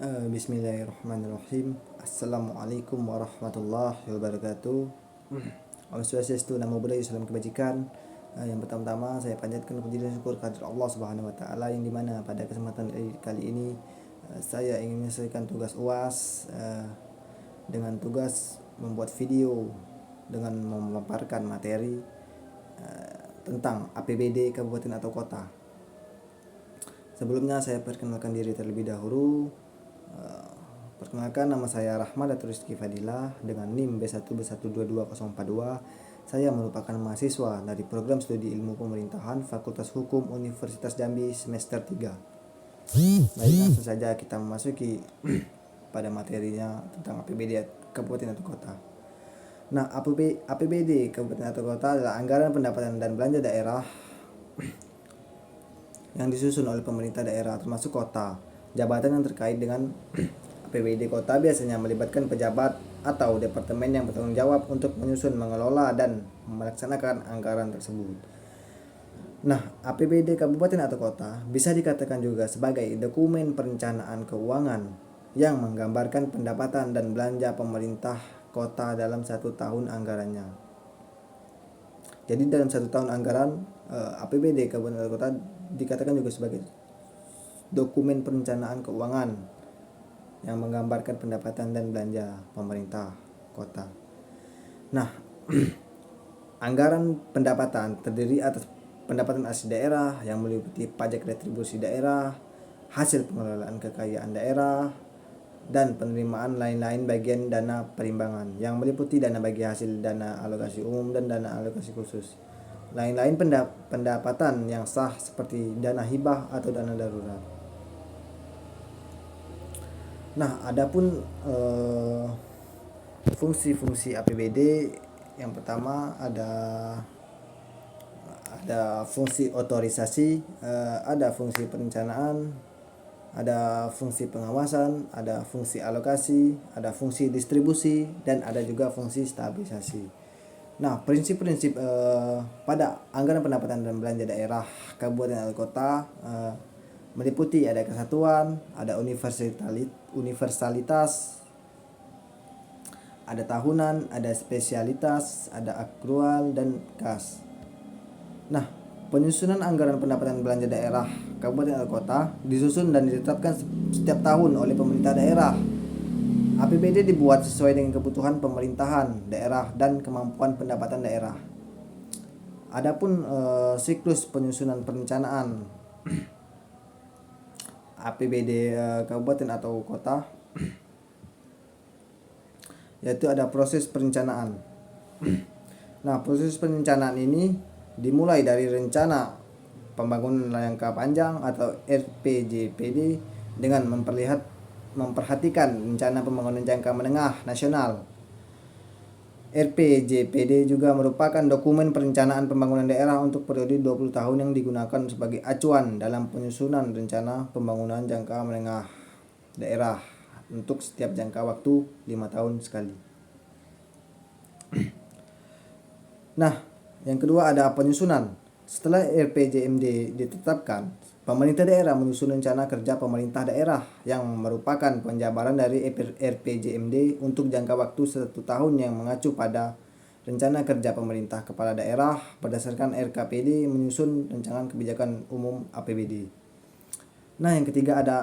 Bismillahirrahmanirrahim. Assalamualaikum warahmatullahi wabarakatuh. Om Swastiastu, Namo Buddhaya, salam kebajikan. Yang pertama-tama saya panjatkan puji dan syukur kehadirat Allah Subhanahu wa taala, yang dimana pada kesempatan kali ini saya ingin menyelesaikan tugas UAS dengan tugas membuat video dengan memaparkan materi tentang APBD kabupaten atau kota. Sebelumnya saya perkenalkan diri terlebih dahulu. Perkenalkan, nama saya Rahmat Datuk Rizky Fadilah dengan NIM B1B122042. Saya merupakan mahasiswa dari program studi ilmu pemerintahan Fakultas Hukum Universitas Jambi semester 3. Baik, langsung saja kita memasuki pada materinya tentang APBD kabupaten atau kota. Nah, APBD kabupaten atau kota adalah anggaran pendapatan dan belanja daerah yang disusun oleh pemerintah daerah termasuk kota. Jabatan yang terkait dengan APBD kota biasanya melibatkan pejabat atau departemen yang bertanggung jawab untuk menyusun, mengelola, dan melaksanakan anggaran tersebut. Nah, APBD kabupaten atau kota bisa dikatakan juga sebagai dokumen perencanaan keuangan yang menggambarkan pendapatan dan belanja pemerintah kota dalam satu tahun anggarannya. Jadi dalam satu tahun anggaran, APBD kabupaten atau kota dikatakan juga sebagai dokumen perencanaan keuangan yang menggambarkan pendapatan dan belanja pemerintah kota. Nah, anggaran pendapatan terdiri atas pendapatan asli daerah yang meliputi pajak retribusi daerah, hasil pengelolaan kekayaan daerah, dan penerimaan lain-lain bagian dana perimbangan yang meliputi dana bagi hasil, dana alokasi umum, dan dana alokasi khusus. Lain-lain pendapatan yang sah seperti dana hibah atau dana darurat. Nah, adapun fungsi-fungsi APBD, yang pertama ada fungsi otorisasi, ada fungsi perencanaan, ada fungsi pengawasan, ada fungsi alokasi, ada fungsi distribusi, dan ada juga fungsi stabilisasi. Nah, prinsip-prinsip pada anggaran pendapatan dan belanja daerah kabupaten atau kota meliputi ada kesatuan, ada universalitas, ada tahunan, ada spesialitas, ada akrual, dan kas. Nah, penyusunan anggaran pendapatan belanja daerah kabupaten atau kota disusun dan ditetapkan setiap tahun oleh pemerintah daerah. APBD dibuat sesuai dengan kebutuhan pemerintahan daerah dan kemampuan pendapatan daerah. Adapun siklus penyusunan perencanaan APBD kabupaten atau kota, yaitu ada proses perencanaan. Nah, proses perencanaan ini dimulai dari rencana pembangunan jangka panjang atau RPJPD dengan memperhatikan rencana pembangunan jangka menengah nasional. RPJPD juga merupakan dokumen perencanaan pembangunan daerah untuk periode 20 tahun yang digunakan sebagai acuan dalam penyusunan rencana pembangunan jangka menengah daerah untuk setiap jangka waktu 5 tahun sekali. Nah, yang kedua ada penyusunan. Setelah RPJMD ditetapkan, pemerintah daerah menyusun rencana kerja pemerintah daerah yang merupakan penjabaran dari RPJMD untuk jangka waktu 1 tahun yang mengacu pada rencana kerja pemerintah kepala daerah berdasarkan RKPD menyusun rancangan kebijakan umum APBD. Nah, yang ketiga ada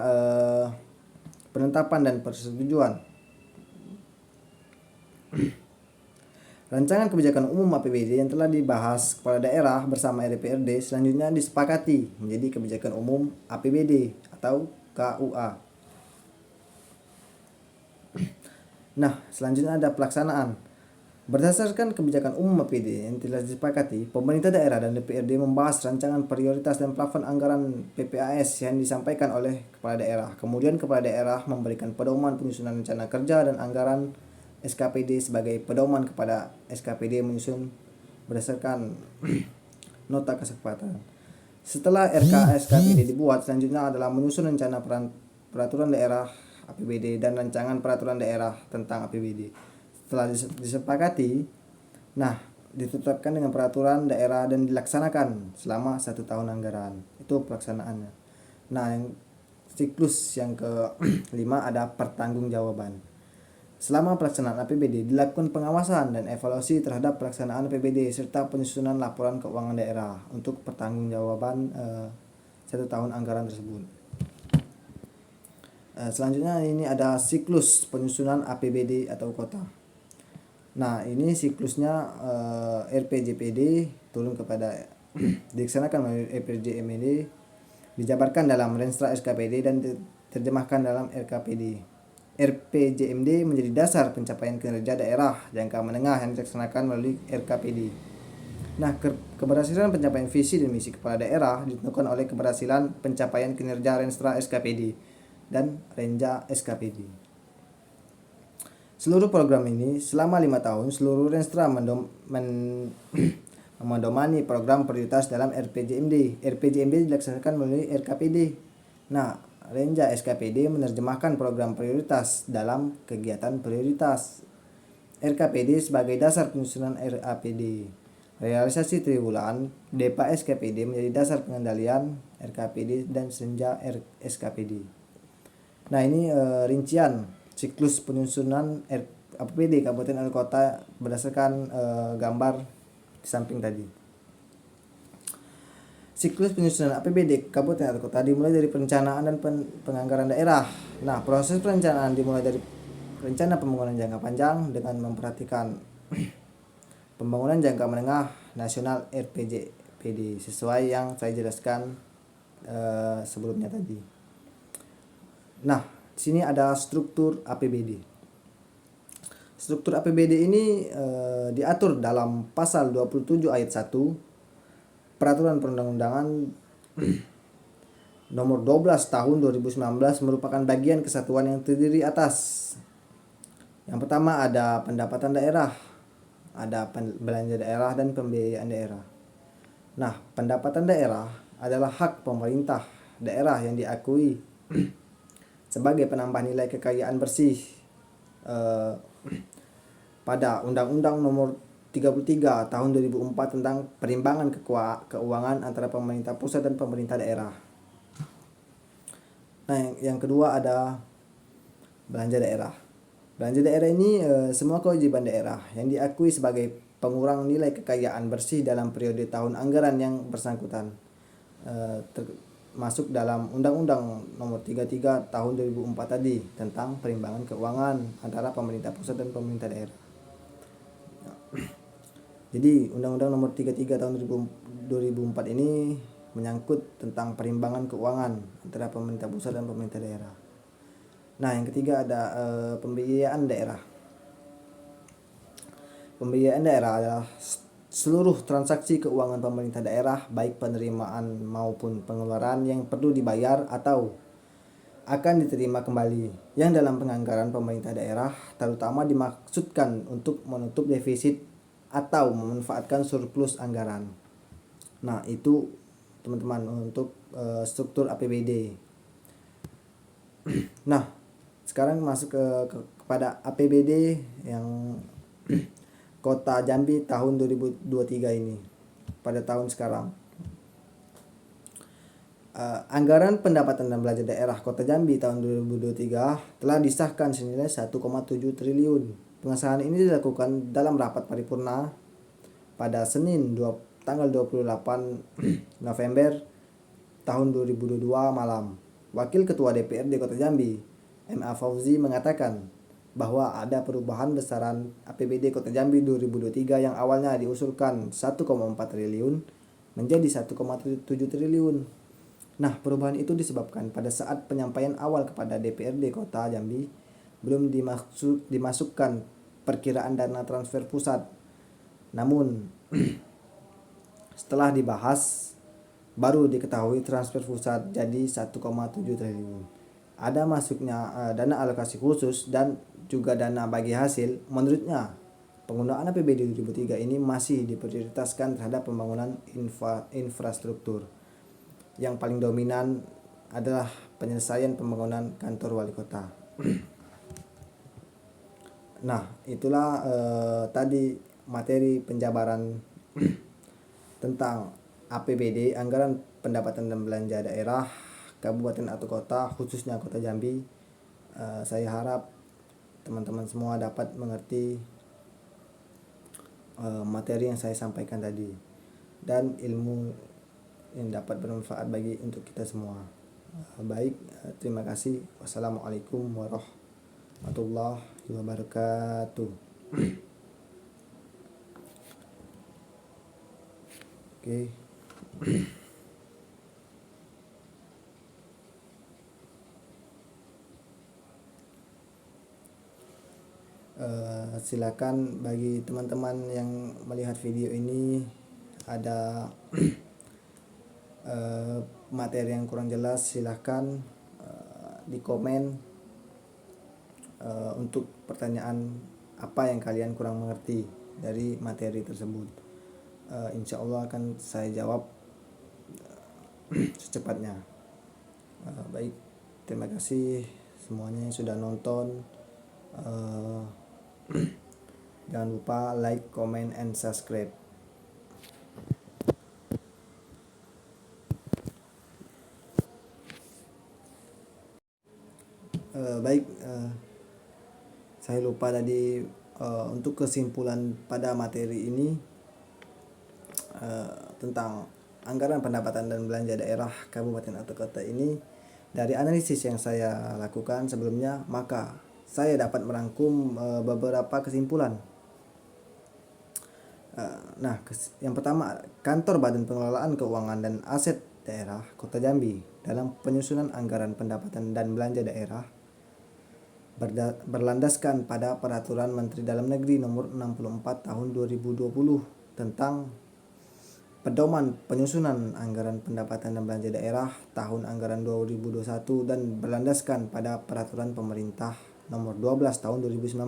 penetapan dan persetujuan. Rancangan kebijakan umum APBD yang telah dibahas kepala daerah bersama DPRD selanjutnya disepakati menjadi kebijakan umum APBD atau KUA. Nah, selanjutnya ada pelaksanaan. Berdasarkan kebijakan umum APBD yang telah disepakati, pemerintah daerah dan DPRD membahas rancangan prioritas dan plafon anggaran PPAS yang disampaikan oleh kepala daerah. Kemudian kepala daerah memberikan pedoman penyusunan rencana kerja dan anggaran SKPD sebagai pedoman kepada SKPD menyusun berdasarkan nota kesepakatan. Setelah SKPD dibuat, selanjutnya adalah menyusun rencana peraturan daerah APBD dan rancangan peraturan daerah tentang APBD. Setelah disepakati, nah ditetapkan dengan peraturan daerah dan dilaksanakan selama 1 tahun anggaran. Itu pelaksanaannya. Nah, yang siklus yang kelima ada pertanggungjawaban. Selama pelaksanaan APBD dilakukan pengawasan dan evaluasi terhadap pelaksanaan APBD serta penyusunan laporan keuangan daerah untuk pertanggungjawaban 1 tahun anggaran tersebut. Selanjutnya ini ada siklus penyusunan APBD atau kota. Nah, ini siklusnya RPJPD turun kepada dilaksanakan melalui RPJMD, dijabarkan dalam Renstra SKPD dan diterjemahkan dalam RKPD. RPJMD menjadi dasar pencapaian kinerja daerah jangka menengah yang dilaksanakan melalui RKPD. Nah, keberhasilan pencapaian visi dan misi kepala daerah ditentukan oleh keberhasilan pencapaian kinerja Renstra SKPD dan Renja SKPD. Seluruh program ini selama 5 tahun seluruh Renstra mendomani program prioritas dalam RPJMD. RPJMD dilaksanakan melalui RKPD. Nah, Renja SKPD menerjemahkan program prioritas dalam kegiatan prioritas. RKPD sebagai dasar penyusunan RAPD. Realisasi triwulan DEPA SKPD menjadi dasar pengendalian RKPD dan Senja SKPD. Nah, ini rincian siklus penyusunan APBD Kabupaten atau Kota berdasarkan gambar di samping tadi. Siklus penyusunan APBD Kabupaten atau Kota dimulai dari perencanaan dan penganggaran daerah. Nah, proses perencanaan dimulai dari rencana pembangunan jangka panjang dengan memperhatikan pembangunan jangka menengah nasional RPJPD sesuai yang saya jelaskan sebelumnya tadi. Nah, di sini ada struktur APBD. Struktur APBD ini diatur dalam pasal 27 ayat 1 Peraturan Perundang-undangan nomor 12 tahun 2019 merupakan bagian kesatuan yang terdiri atas. Yang pertama ada pendapatan daerah, ada belanja daerah dan pembiayaan daerah. Nah, pendapatan daerah adalah hak pemerintah daerah yang diakui sebagai penambah nilai kekayaan bersih pada Undang-Undang nomor 33 tahun 2004 tentang perimbangan keuangan antara pemerintah pusat dan pemerintah daerah. Nah, yang kedua ada belanja daerah. Belanja daerah ini semua kewajiban daerah yang diakui sebagai pengurang nilai kekayaan bersih dalam periode tahun anggaran yang bersangkutan, masuk dalam Undang-Undang nomor 33 tahun 2004 tadi tentang perimbangan keuangan antara pemerintah pusat dan pemerintah daerah. Jadi Undang-Undang nomor 33 tahun 2004 ini menyangkut tentang perimbangan keuangan antara pemerintah pusat dan pemerintah daerah. Nah, yang ketiga ada pembiayaan daerah. Pembiayaan daerah adalah seluruh transaksi keuangan pemerintah daerah baik penerimaan maupun pengeluaran yang perlu dibayar atau akan diterima kembali yang dalam penganggaran pemerintah daerah terutama dimaksudkan untuk menutup defisit atau memanfaatkan surplus anggaran. Nah, itu teman-teman untuk struktur APBD. Nah, sekarang masuk kepada APBD yang Kota Jambi tahun 2023 ini. Pada tahun sekarang, anggaran pendapatan dan belanja daerah Kota Jambi tahun 2023 telah disahkan senilai 1,7 triliun. Pengesahan ini dilakukan dalam rapat paripurna pada Senin tanggal 28 November tahun 2022 malam. Wakil Ketua DPRD Kota Jambi, M.A. Fauzi mengatakan bahwa ada perubahan besaran APBD Kota Jambi 2023 yang awalnya diusulkan 1,4 triliun menjadi 1,7 triliun. Nah, perubahan itu disebabkan pada saat penyampaian awal kepada DPRD Kota Jambi belum dimasukkan perkiraan dana transfer pusat. Namun setelah dibahas baru diketahui transfer pusat jadi 1,7 triliun. Ada masuknya dana alokasi khusus dan juga dana bagi hasil. Menurutnya, penggunaan APBD 2023 ini masih diprioritaskan terhadap pembangunan infrastruktur. Yang paling dominan adalah penyelesaian pembangunan kantor wali kota. Nah, itulah tadi materi penjabaran tentang APBD, anggaran pendapatan dan belanja daerah kabupaten atau kota, khususnya Kota Jambi. Saya harap teman-teman semua dapat mengerti materi yang saya sampaikan tadi dan ilmu yang dapat bermanfaat bagi untuk kita semua. Baik, terima kasih. Wassalamualaikum warahmatullahi wabarakatuh. Oke. Silakan bagi teman-teman yang melihat video ini ada materi yang kurang jelas, silakan di komen untuk pertanyaan apa yang kalian kurang mengerti dari materi tersebut. Insya Allah akan saya jawab secepatnya. Baik, terima kasih semuanya yang sudah nonton. Jangan lupa like, comment, and subscribe. Baik, saya lupa tadi untuk kesimpulan pada materi ini tentang anggaran pendapatan dan belanja daerah kabupaten atau kota ini. Dari analisis yang saya lakukan sebelumnya, maka saya dapat merangkum beberapa kesimpulan. Nah, yang pertama, kantor Badan Pengelolaan Keuangan dan Aset Daerah Kota Jambi dalam penyusunan anggaran pendapatan dan belanja daerah berlandaskan pada Peraturan Menteri Dalam Negeri Nomor 64 Tahun 2020 tentang Pedoman Penyusunan Anggaran Pendapatan dan Belanja Daerah Tahun Anggaran 2021 dan berlandaskan pada Peraturan Pemerintah Nomor 12 Tahun 2019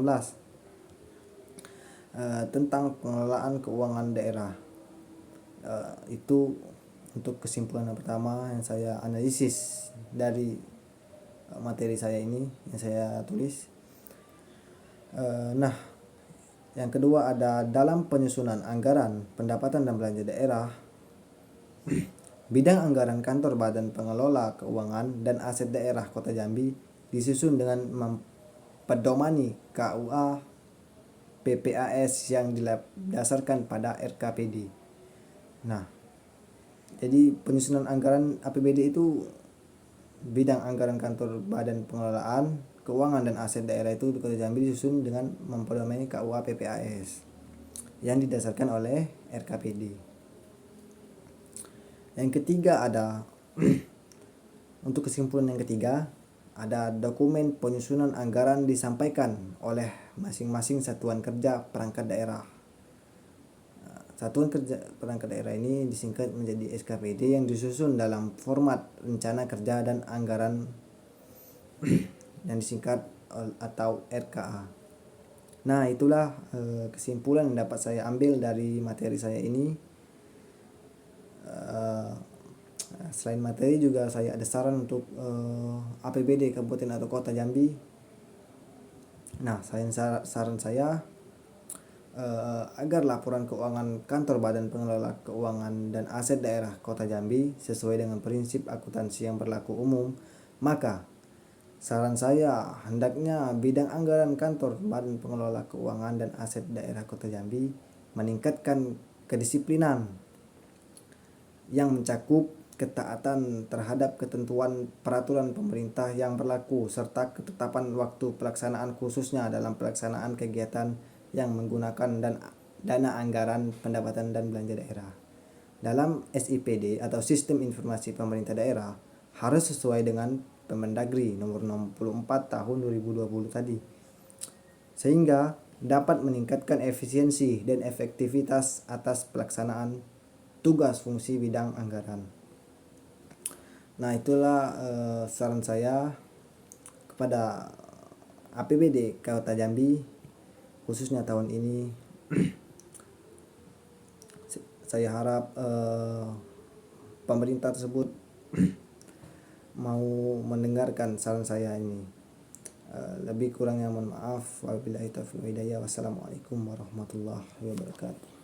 tentang pengelolaan keuangan daerah. Itu untuk kesimpulan yang pertama yang saya analisis dari materi saya ini yang saya tulis. Nah, yang kedua ada dalam penyusunan anggaran pendapatan dan belanja daerah, bidang anggaran kantor Badan Pengelola Keuangan dan Aset Daerah Kota Jambi disusun dengan mempedomani KUA PPAS yang didasarkan pada RKPD. Nah, jadi penyusunan anggaran APBD itu bidang anggaran kantor Badan Pengelolaan Keuangan dan Aset Daerah itu di Kota Jambi disusun dengan mempedomani KUA PPAS yang didasarkan oleh RKPD. Yang ketiga ada untuk kesimpulan yang ketiga ada dokumen penyusunan anggaran disampaikan oleh masing-masing satuan kerja perangkat daerah. Satuan kerja perangkat daerah ini disingkat menjadi SKPD yang disusun dalam format rencana kerja dan anggaran yang disingkat atau RKA. Nah, itulah kesimpulan yang dapat saya ambil dari materi saya ini. Selain materi juga saya ada saran untuk APBD Kabupaten atau Kota Jambi. Nah, saran saya agar laporan keuangan kantor Badan Pengelola Keuangan dan Aset Daerah Kota Jambi sesuai dengan prinsip akuntansi yang berlaku umum, maka saran saya hendaknya bidang anggaran kantor Badan Pengelola Keuangan dan Aset Daerah Kota Jambi meningkatkan kedisiplinan yang mencakup ketaatan terhadap ketentuan peraturan pemerintah yang berlaku serta ketetapan waktu pelaksanaan khususnya dalam pelaksanaan kegiatan yang menggunakan dana anggaran pendapatan dan belanja daerah. Dalam SIPD atau Sistem Informasi Pemerintah Daerah harus sesuai dengan Permendagri nomor 64 tahun 2020 tadi, sehingga dapat meningkatkan efisiensi dan efektivitas atas pelaksanaan tugas fungsi bidang anggaran. Nah, itulah saran saya kepada APBD Kota Jambi khususnya tahun ini. Saya harap pemerintah tersebut mau mendengarkan saran saya ini. Lebih kurangnya mohon maaf. Wabillahi taufiq wal hidayah. Wassalamualaikum warahmatullahi wabarakatuh.